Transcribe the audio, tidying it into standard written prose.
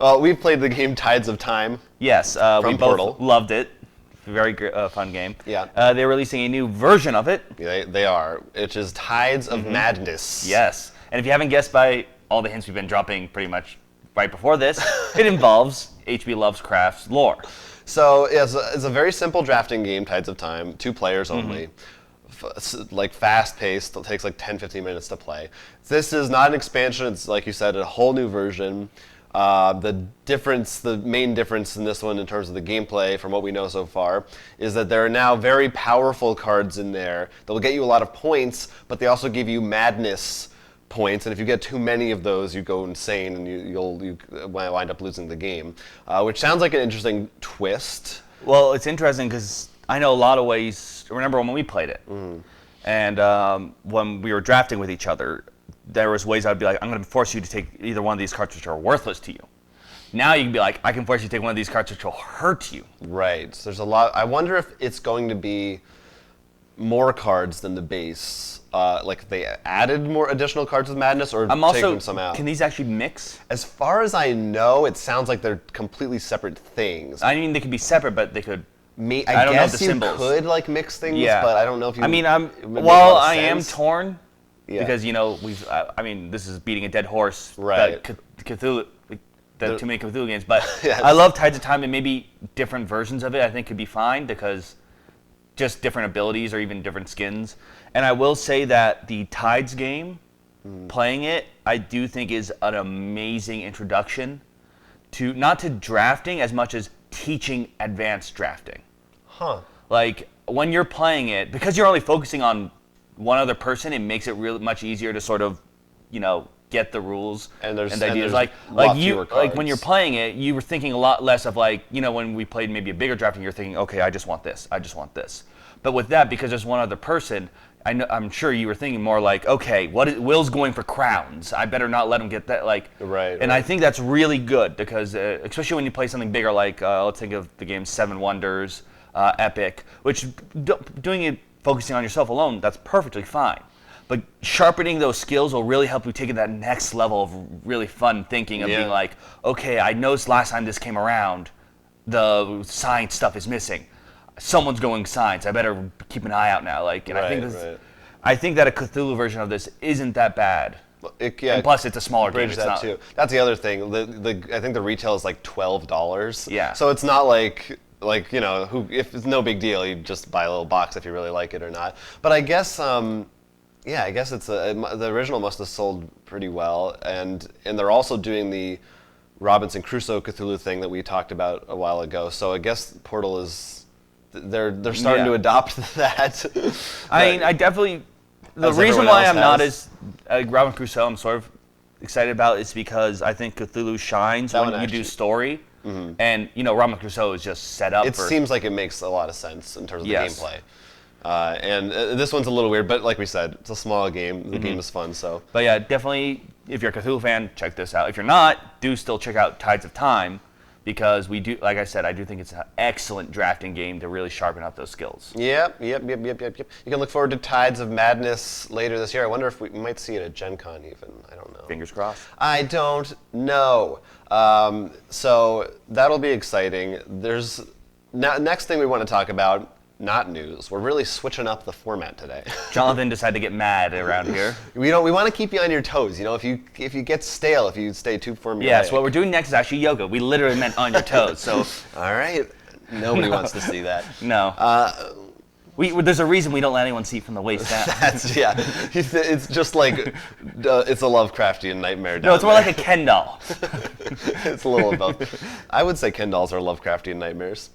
Well, we played the game Tides of Time. Yes, we Portal. both loved it. Very fun game. Yeah. They're releasing a new version of it. Yeah, they are, which is Tides of Madness. Yes. And if you haven't guessed by all the hints we've been dropping pretty much right before this, it involves H.P. Lovecraft's lore. So it's a very simple drafting game, Tides of Time, 2 players only. Like fast-paced, it takes like 10-15 minutes to play. This is not an expansion, it's like you said, a whole new version. The main difference in this one in terms of the gameplay from what we know so far is that there are now very powerful cards in there that will get you a lot of points, but they also give you madness points, and if you get too many of those, you go insane and you wind up losing the game, which sounds like an interesting twist. Well, it's interesting because I know a lot of ways. Remember when we played it, and when we were drafting with each other, there was ways I'd be like, I'm going to force you to take either one of these cards which are worthless to you. Now you can be like, I can force you to take one of these cards which will hurt you. Right. So there's a lot. I wonder if it's going to be more cards than the base. Like they added more additional cards with Madness, or taking some out. Can these actually mix? As far as I know, it sounds like they're completely separate things. I mean, they could be separate, but they could. I don't guess know you could like mix things, but I don't know if you. I mean, I am torn because this is beating a dead horse. Right. Cthulhu, too many Cthulhu games, but yes. I love Tides of Time, and maybe different versions of it I think could be fine because just different abilities or even different skins. And I will say that the Tides game, playing it, I do think is an amazing introduction to not to drafting as much as teaching advanced drafting. Like when you're playing it, because you're only focusing on one other person, it makes it really much easier to sort of, get the rules and ideas. Like when you're playing it, you were thinking a lot less of when we played maybe a bigger drafting, you're thinking, okay, I just want this. But with that, because there's one other person, I'm sure you were thinking more like, okay, Will's going for crowns. I better not let him get that. Right. I think that's really good because, especially when you play something bigger, like let's think of the game Seven Wonders, Epic, which doing it focusing on yourself alone, that's perfectly fine. But sharpening those skills will really help you take it that next level of really fun thinking of being like, okay, I noticed last time this came around, the science stuff is missing. Someone's going science. I better keep an eye out now. I think that a Cthulhu version of this isn't that bad. And plus, it's a smaller game. Too. That's the other thing. I think the retail is like $12. Yeah. So it's not like if it's no big deal, you just buy a little box if you really like it or not. But I guess it's the original must have sold pretty well, and they're also doing the Robinson Crusoe Cthulhu thing that we talked about a while ago. So I guess Portal is. They're starting to adopt that. I mean, I definitely. The reason why I'm not as Robinson Crusoe, I'm sort of excited about is because I think Cthulhu shines when you do story, and Robinson Crusoe is just set up. It seems like it makes a lot of sense in terms of the gameplay. And this one's a little weird, but like we said, it's a small game. The game is fun, so. But yeah, definitely, if you're a Cthulhu fan, check this out. If you're not, do still check out Tides of Time. Because we do, like I said, I do think it's an excellent drafting game to really sharpen up those skills. Yep. You can look forward to Tides of Madness later this year. I wonder if we might see it at Gen Con even. I don't know. Fingers crossed. I don't know. So that'll be exciting. Next thing we want to talk about, not news. We're really switching up the format today. Jonathan decided to get mad around here. We want to keep you on your toes. If you get stale, if you stay too formulaic. Yeah, so what we're doing next is actually yoga. We literally meant on your toes. So. All right. Nobody wants to see that. No. There's a reason we don't let anyone see from the waist down. It's just like it's a Lovecraftian nightmare. No, it's more like a Ken doll. It's a little of both. I would say Ken dolls are Lovecraftian nightmares.